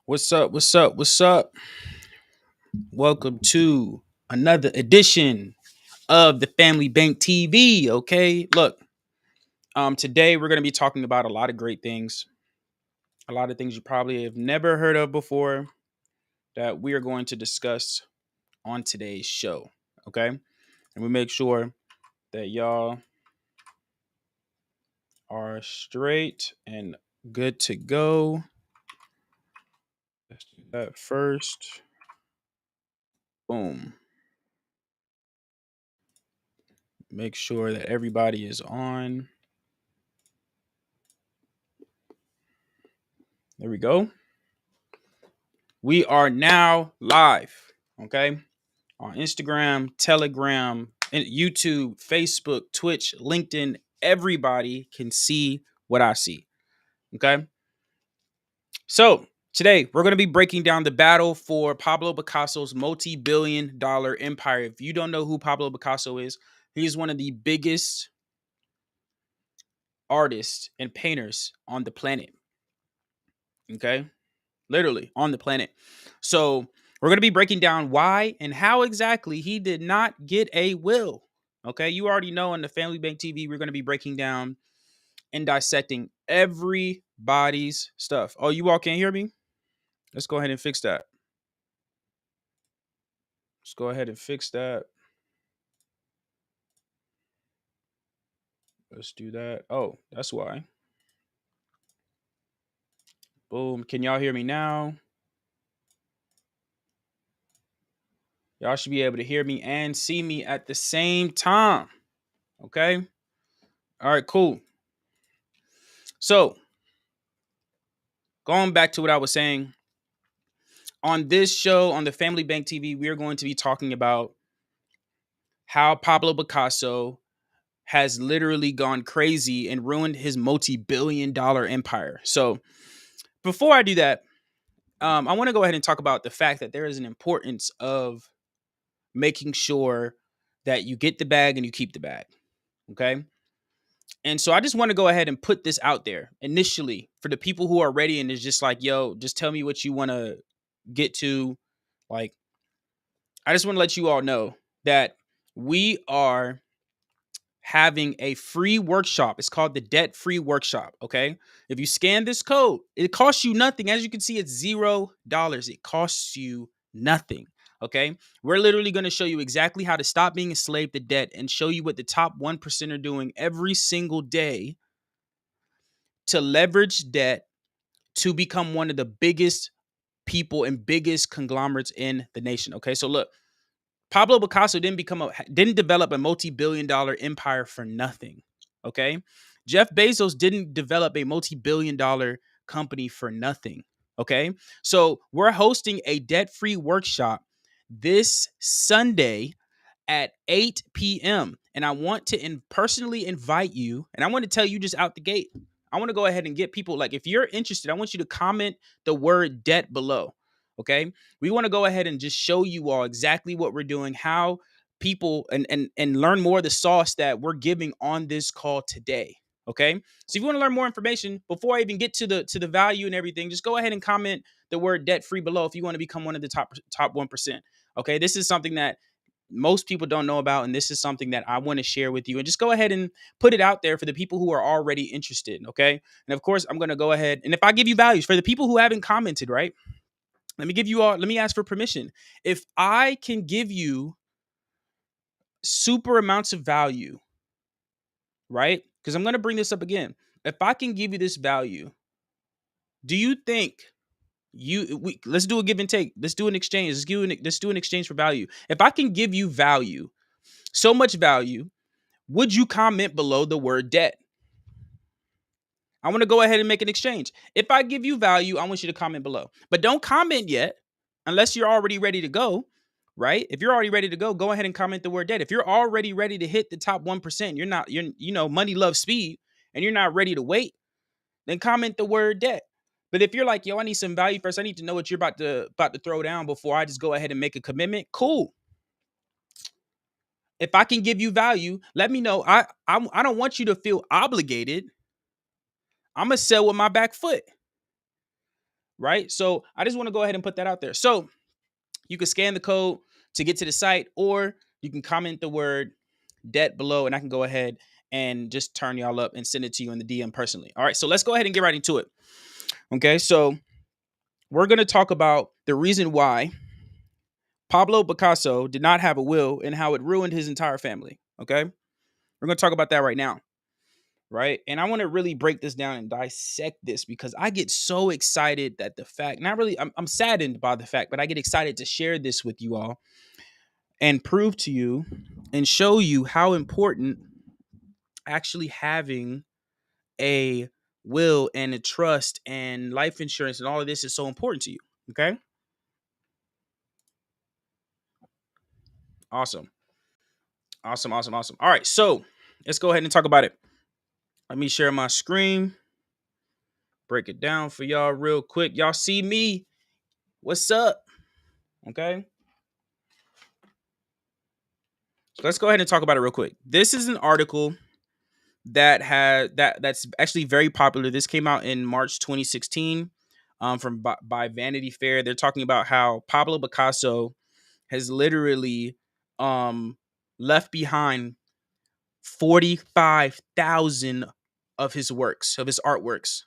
What's up? What's up? What's up? Welcome to another edition of the Family Bank TV. Okay, look, today we're going to be talking about a lot of great things, a lot of things you probably have never heard of before that we are going to discuss on today's show. Okay, and we make sure that y'all are straight and good to go. Let's do that first. Boom. Make sure that everybody is on. There we go. We are now live, okay? On Instagram, Telegram, and YouTube, Facebook, Twitch, LinkedIn. Everybody can see what I see, okay? So today we're going to be breaking down the battle for Pablo Picasso's multi-billion-dollar empire. If you don't know who Pablo Picasso is, he's one of the biggest artists and painters on the planet, okay? Literally on the planet. So we're going to be breaking down why and how exactly he did not get a will. Okay, you already know on the Family Bank TV, we're going to be breaking down and dissecting everybody's stuff. Oh, you all can't hear me? Let's go ahead and fix that. Let's go ahead and fix that. Let's do that. Oh, that's why. Boom. Can y'all hear me now? Y'all should be able to hear me and see me at the same time. Okay. All right, cool. So going back to what I was saying, on this show, on the Family Bank TV, we are going to be talking about how Pablo Picasso has literally gone crazy and ruined his multi-billion-dollar empire. So before I do that, I want to go ahead and talk about the fact that there is an importance of making sure that you get the bag and you keep the bag. Okay. And so I just want to go ahead and put this out there initially for the people who are ready and is just like, yo, just tell me what you want to get to. Like, I just want to let you all know that we are having a free workshop. It's called the Debt Free Workshop. Okay. If you scan this code, it costs you nothing. As you can see, it's $0. It costs you nothing. Okay. We're literally going to show you exactly how to stop being a slave to debt and show you what the top 1% are doing every single day to leverage debt to become one of the biggest people and biggest conglomerates in the nation. Okay. So look, Pablo Picasso didn't develop a multi-billion-dollar empire for nothing. Okay. Jeff Bezos didn't develop a multi-billion-dollar company for nothing. Okay. So we're hosting a debt-free workshop this Sunday at 8 p.m. And I want to personally invite you, and I want to tell you just out the gate. I want to go ahead and get people, like, if you're interested, I want you to comment the word debt below. Okay. We want to go ahead and just show you all exactly what we're doing, how people and learn more of the sauce that we're giving on this call today. Okay. So if you want to learn more information before I even get to the value and everything, just go ahead and comment the word debt free below if you want to become one of the top 1%. Okay. This is something that most people don't know about, and this is something that I want to share with you, and just go ahead and put it out there for the people who are already interested. Okay. And of course, I'm going to go ahead, and if I give you values for the people who haven't commented, right, let me ask for permission. If I can give you super amounts of value, right, because I'm going to bring this up again, if I can give you this value, do you think let's do a give and take, let's do an exchange, let's do an exchange for value. If I can give you value, so much value, would you comment below the word debt? I want to go ahead and make an exchange. If I give you value, I want you to comment below. But don't comment yet unless you're already ready to go, right? If you're already ready to go ahead and comment the word debt. If you're already ready to hit the top 1%, money loves speed, and you're not ready to wait, then comment the word debt. But if you're like, yo, I need some value first, I need to know what you're about to throw down before I just go ahead and make a commitment, cool. If I can give you value, let me know. I don't want you to feel obligated. I'm gonna sell with my back foot. right? So I just want to go ahead and put that out there. So you can scan the code to get to the site, or you can comment the word debt below, and I can go ahead and just turn y'all up and send it to you in the DM personally. All right, so let's go ahead and get right into it. Okay, so we're going to talk about the reason why Pablo Picasso did not have a will and how it ruined his entire family. Okay, we're going to talk about that right now. Right. And I want to really break this down and dissect this because I get so excited that the fact, not really, I'm saddened by the fact, but I get excited to share this with you all and prove to you and show you how important actually having a will and a trust and life insurance and all of this is so important to you. Okay. Awesome. Awesome. Awesome. Awesome. All right. So let's go ahead and talk about it. Let me share my screen, break it down for y'all real quick. Y'all see me? What's up? Okay. So let's go ahead and talk about it real quick. This is an article that's actually very popular. This came out in March 2016 from by Vanity Fair. They're talking about how Pablo Picasso has literally um, left behind 45,000 of his works, of his artworks,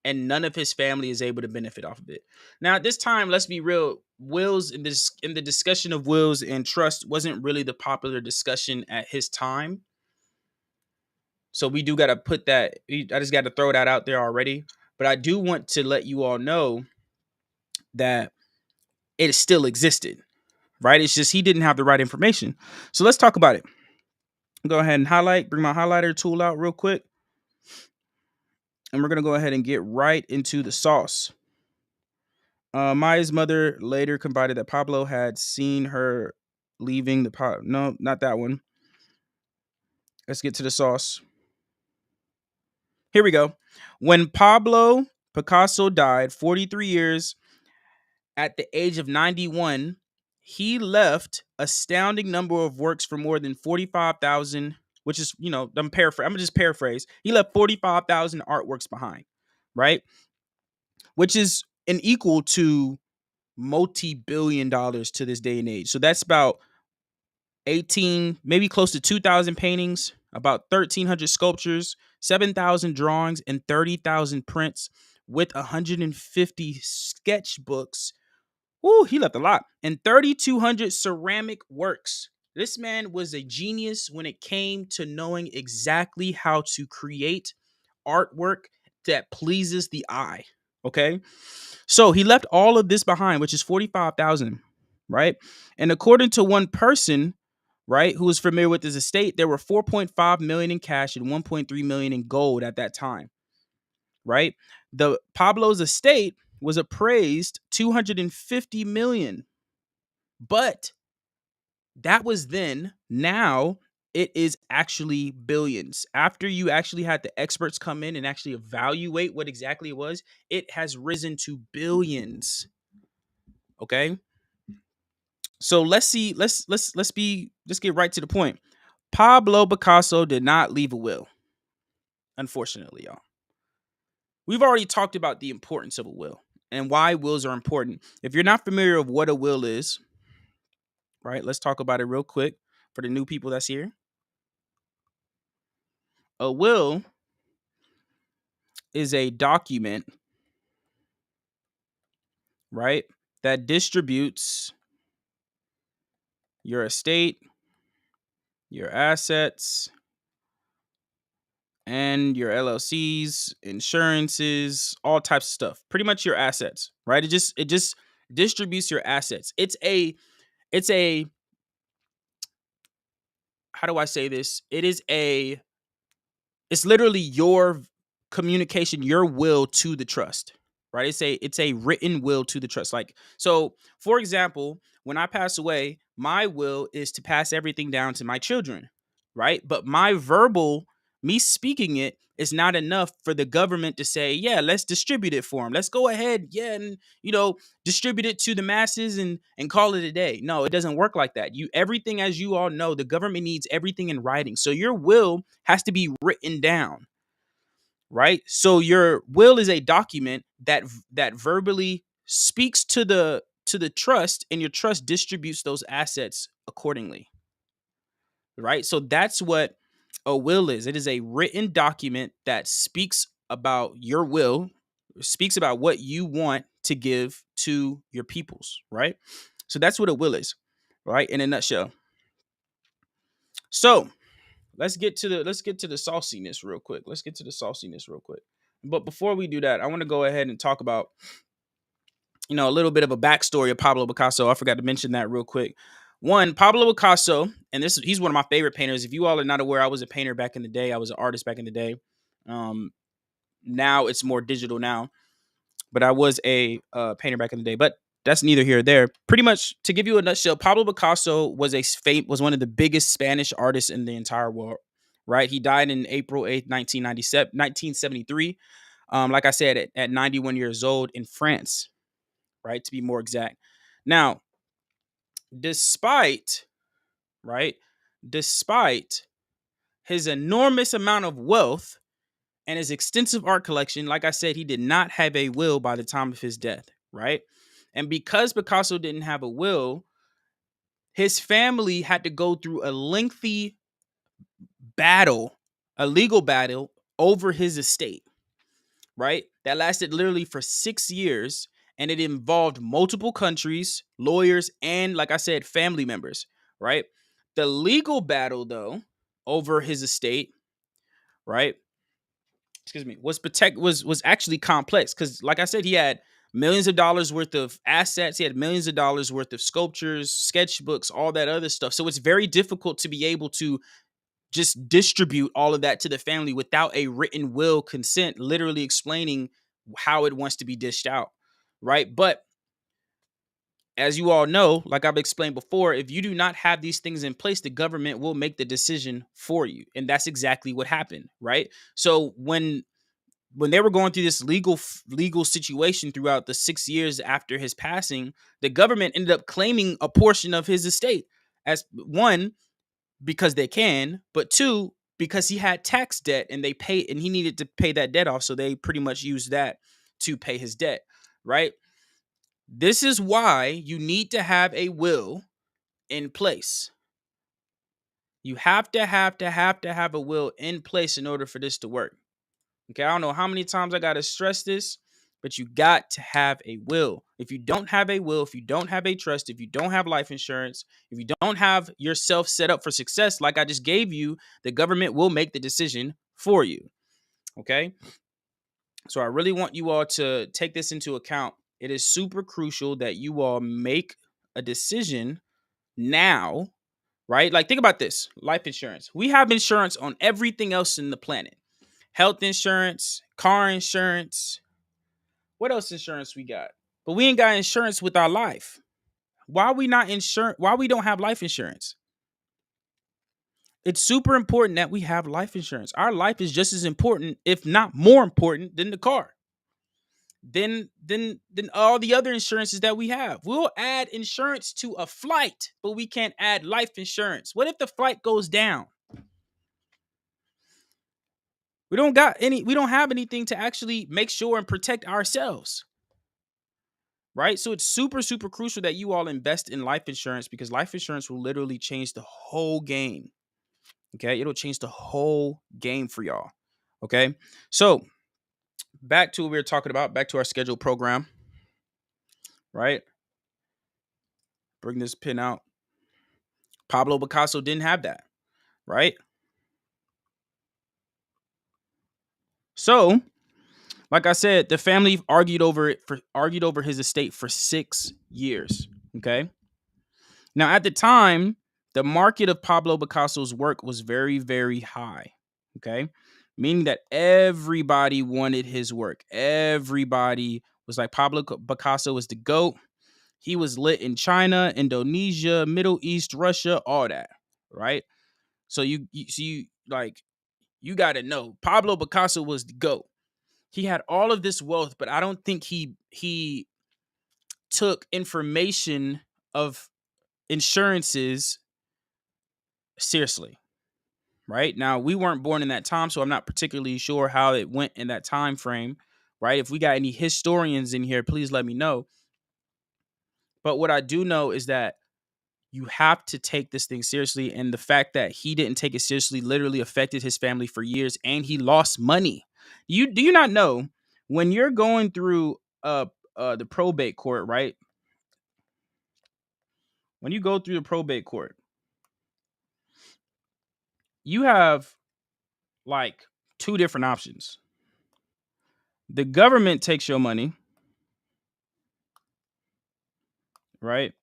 and none of his family is able to benefit off of it. Now, at this time, let's be real. Wills in the discussion of wills and trust wasn't really the popular discussion at his time. So we do got to put that. I just got to throw that out there already. But I do want to let you all know that it still existed, right? It's just he didn't have the right information. So let's talk about it. Go ahead and highlight. Bring my highlighter tool out real quick, and we're gonna go ahead and get right into the sauce. Maya's mother later confided that Pablo had seen her leaving the pot. No, not that one. Let's get to the sauce. Here we go. When Pablo Picasso died 43 years at the age of 91, he left astounding number of works for more than 45,000, which is, I'm going to just paraphrase. He left 45,000 artworks behind, right? Which is an equal to multi-billion dollars to this day and age. So that's about 18, maybe close to 2,000 paintings, about 1,300 sculptures, 7,000 drawings, and 30,000 prints with 150 sketchbooks. Ooh, he left a lot. And 3,200 ceramic works. This man was a genius when it came to knowing exactly how to create artwork that pleases the eye. Okay. So he left all of this behind, which is 45,000, right? And according to one person, right, who was familiar with his estate, there were 4.5 million in cash and 1.3 million in gold at that time, right? The Pablo's estate was appraised 250 million, but that was then. Now it is actually billions. After you actually had the experts come in and actually evaluate what exactly it was, it has risen to billions. Okay. So let's see. Let's get right to the point. Pablo Picasso did not leave a will. Unfortunately, y'all. We've already talked about the importance of a will and why wills are important. If you're not familiar with what a will is, right? Let's talk about it real quick for the new people that's here. A will is a document, right, that distributes your estate, your assets, and your LLCs, insurances, all types of stuff. Pretty much your assets, right? It just distributes your assets. It's a how do I say this? It's literally your communication, your will to the trust, right? It's a written will to the trust. Like, so for example, when I pass away, my will is to pass everything down to my children, right? But my verbal, me speaking it, is not enough for the government to say, yeah, let's distribute it for them. Let's go ahead, yeah, and distribute it to the masses and call it a day. No, it doesn't work like that. Everything, as you all know, the government needs everything in writing. So your will has to be written down, right? So your will is a document that verbally speaks to the trust, and your trust distributes those assets accordingly, right? So that's what a will is. It is a written document that speaks about your will, speaks about what you want to give to your peoples, right? So that's what a will is, right? In a nutshell. So let's get to the sauciness real quick. Let's get to the sauciness real quick. But before we do that, I want to go ahead and talk about, a little bit of a backstory of Pablo Picasso. I forgot to mention that real quick. One, Pablo Picasso, and he's one of my favorite painters. If you all are not aware, I was a painter back in the day. I was an artist back in the day. Um, Now it's more digital now, but I was a painter back in the day. But that's neither here or there. Pretty much, to give you a nutshell, Pablo Picasso was was one of the biggest Spanish artists in the entire world. Right, he died in April 8th, 1973. Like I said, at 91 years old in France, right, to be more exact. Now, despite right, despite his enormous amount of wealth and his extensive art collection, like I said, he did not have a will by the time of his death, right? And because Picasso didn't have a will, his family had to go through a lengthy battle, a legal battle over his estate, right? That lasted literally for 6 years. And it involved multiple countries, lawyers, and, like I said, family members, right? The legal battle, though, over his estate, right? Excuse me, was actually complex because, like I said, he had millions of dollars worth of assets. He had millions of dollars worth of sculptures, sketchbooks, all that other stuff. So it's very difficult to be able to just distribute all of that to the family without a written will consent, literally explaining how it wants to be dished out, right? But as you all know, like I've explained before, if you do not have these things in place, the government will make the decision for you. And that's exactly what happened, right? So when they were going through this legal situation throughout the 6 years after his passing, the government ended up claiming a portion of his estate, as one, because they can, but two, because he had tax debt and he needed to pay that debt off. So they pretty much used that to pay his debt, right? This is why you need to have a will in place. You have to have a will in place in order for this to work. Okay, I don't know how many times I got to stress this, but you got to have a will. If you don't have a will, if you don't have a trust, if you don't have life insurance, if you don't have yourself set up for success, like I just gave you, the government will make the decision for you. Okay, so I really want you all to take this into account. It is super crucial that you all make a decision now, right? Like, think about this: life insurance. We have insurance on everything else in the planet. Health insurance, car insurance. What else insurance we got? But we ain't got insurance with our life. Why we not insurance? Why we don't have life insurance? It's super important that we have life insurance. Our life is just as important, if not more important, than the car. Than all the other insurances that we have. We'll add insurance to a flight, but we can't add life insurance. What if the flight goes down? We don't have anything to actually make sure and protect ourselves. Right? So it's super, super crucial that you all invest in life insurance, because life insurance will literally change the whole game. Okay. It'll change the whole game for y'all. Okay. So back to what we were talking about, back to our scheduled program. Right? Bring this pin out. Pablo Picasso didn't have that. Right? So, like I said, the family argued over his estate for 6 years. Okay. Now, at the time, the market of Pablo Picasso's work was very, very high. Okay. Meaning that everybody wanted his work. Everybody was like, Pablo Picasso was the GOAT. He was lit in China, Indonesia, Middle East, Russia, all that. Right. So you got to know Pablo Picasso was the GOAT. He had all of this wealth, but I don't think he took information of insurances seriously. right? Now, we weren't born in that time, so I'm not particularly sure how it went in that time frame, right? If we got any historians in here, please let me know. But what I do know is that you have to take this thing seriously. And the fact that he didn't take it seriously literally affected his family for years, and he lost money. You do you not know when you're going through the probate court, right? When you go through the probate court, you have like two different options. The government takes your money, right?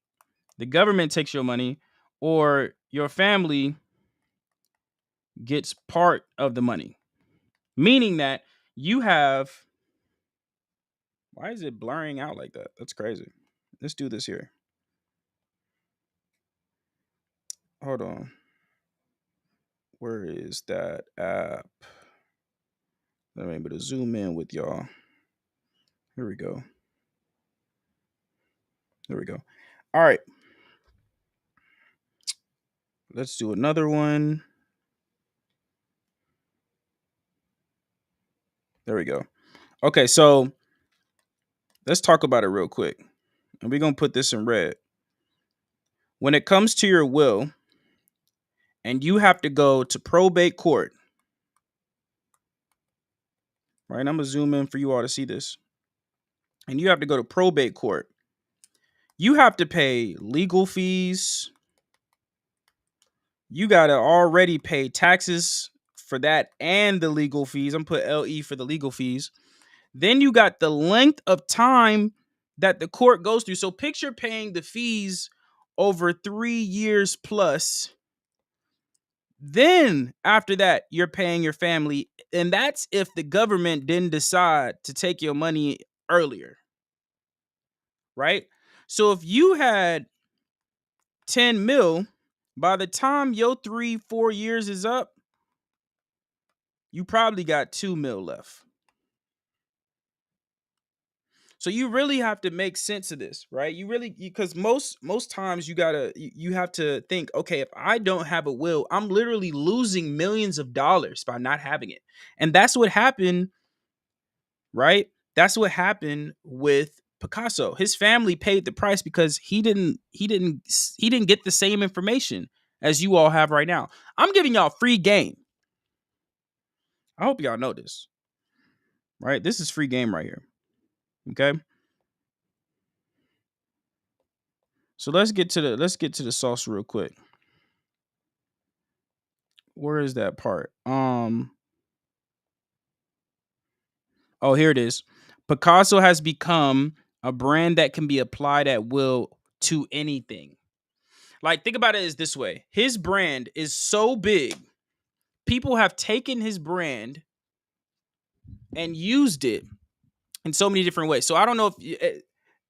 The government takes your money, or your family gets part of the money. Meaning that you have, why is it blurring out like that? That's crazy. Let's do this here. Hold on. Where is that app? I'm able to zoom in with y'all. Here we go. There we go. All right. Let's do another one. There we go. Okay, so let's talk about it real quick. And we're going to put this in red. When it comes to your will, and you have to go to probate court, right? I'm going to zoom in for you all to see this. And you have to go to probate court. You have to pay legal fees. You got to already pay taxes for that and the legal fees. I'm put LE for the legal fees. Then you got the length of time that the court goes through. So picture paying the fees over 3 years plus. Then after that, you're paying your family. And that's if the government didn't decide to take your money earlier, right? So if you had 10 mil, by the time your 3-4 years is up, you probably got 2 mil left. So you really have to make sense of this, right? You really, because most times you have to think, okay, if I don't have a will, I'm literally losing millions of dollars by not having it. And that's what happened, right? That's what happened with Picasso. His family paid the price because he didn't get the same information as you all have right now. I'm giving y'all free game. I hope y'all know this. Right? This is free game right here. Okay? So let's get to the sauce real quick. Where is that part? Oh, here it is. Picasso has become a brand that can be applied at will to anything. Like, think about it as this way. His brand is so big, people have taken his brand and used it in so many different ways. So I don't know if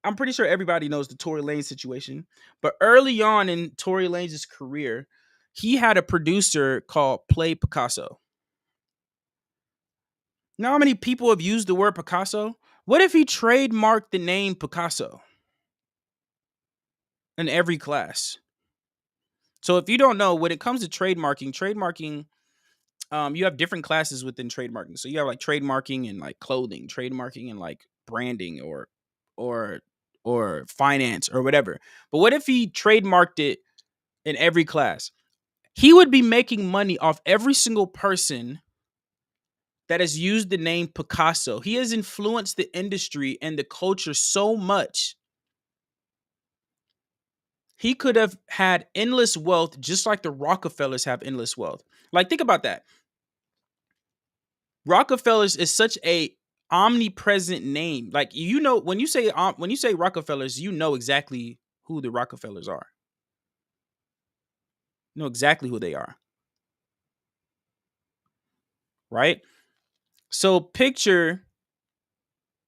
I'm pretty sure everybody knows the Tory Lanez situation, but early on in Tory Lanez's career, he had a producer called Play Picasso. Now, how many people have used the word Picasso? What if he trademarked the name Picasso in every class? So if you don't know, when it comes to trademarking, you have different classes within trademarking. So you have like trademarking and like clothing, trademarking and like branding or or finance or whatever. But what if he trademarked it in every class? He would be making money off every single person that has used the name Picasso. He has influenced the industry and the culture so much. He could have had endless wealth just like the Rockefellers have endless wealth. Like, think about that. Rockefellers is such a omnipresent name. Like, when you say Rockefellers, you know exactly who the Rockefellers are. You know exactly who they are, right? So picture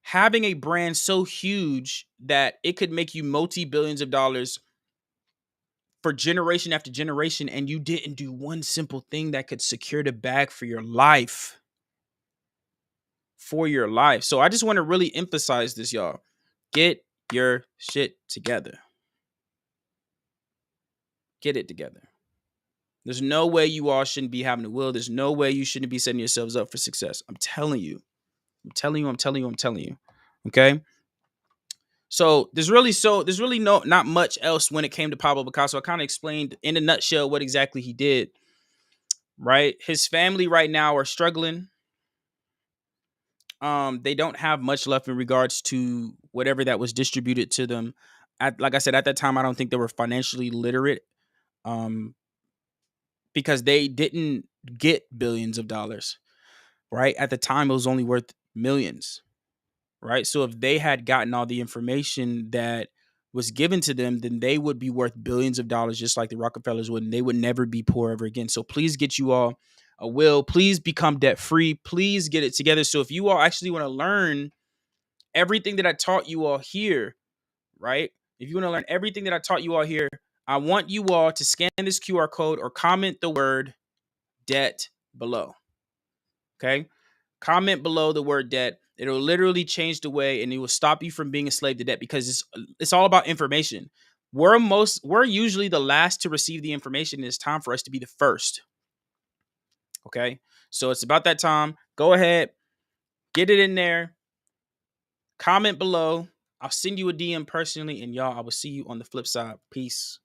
having a brand so huge that it could make you multi-billions of dollars for generation after generation, and you didn't do one simple thing that could secure the bag for your life. For your life. So I just want to really emphasize this, y'all. Get your shit together. Get it together. There's no way you all shouldn't be having a will. There's no way you shouldn't be setting yourselves up for success. I'm telling you. I'm telling you. I'm telling you. I'm telling you. Okay. There's really not much else when it came to Pablo Picasso. I kind of explained in a nutshell what exactly he did. Right. His family right now are struggling. They don't have much left in regards to whatever that was distributed to them. Like I said, at that time, I don't think they were financially literate. Um, because they didn't get billions of dollars, right? At the time, it was only worth millions, right? So if they had gotten all the information that was given to them, then they would be worth billions of dollars, just like the Rockefellers would, and they would never be poor ever again. So please get you all a will. Please become debt free. Please get it together. So if you all actually want to learn everything that I taught you all here, right? If you want to learn everything that I taught you all here, I want you all to scan this QR code or comment the word debt below. Okay. Comment below the word debt. It'll literally change the way and it will stop you from being a slave to debt because it's all about information. We're usually the last to receive the information. It's time for us to be the first. Okay. So it's about that time. Go ahead, get it in there. Comment below. I'll send you a DM personally, and y'all, I will see you on the flip side. Peace.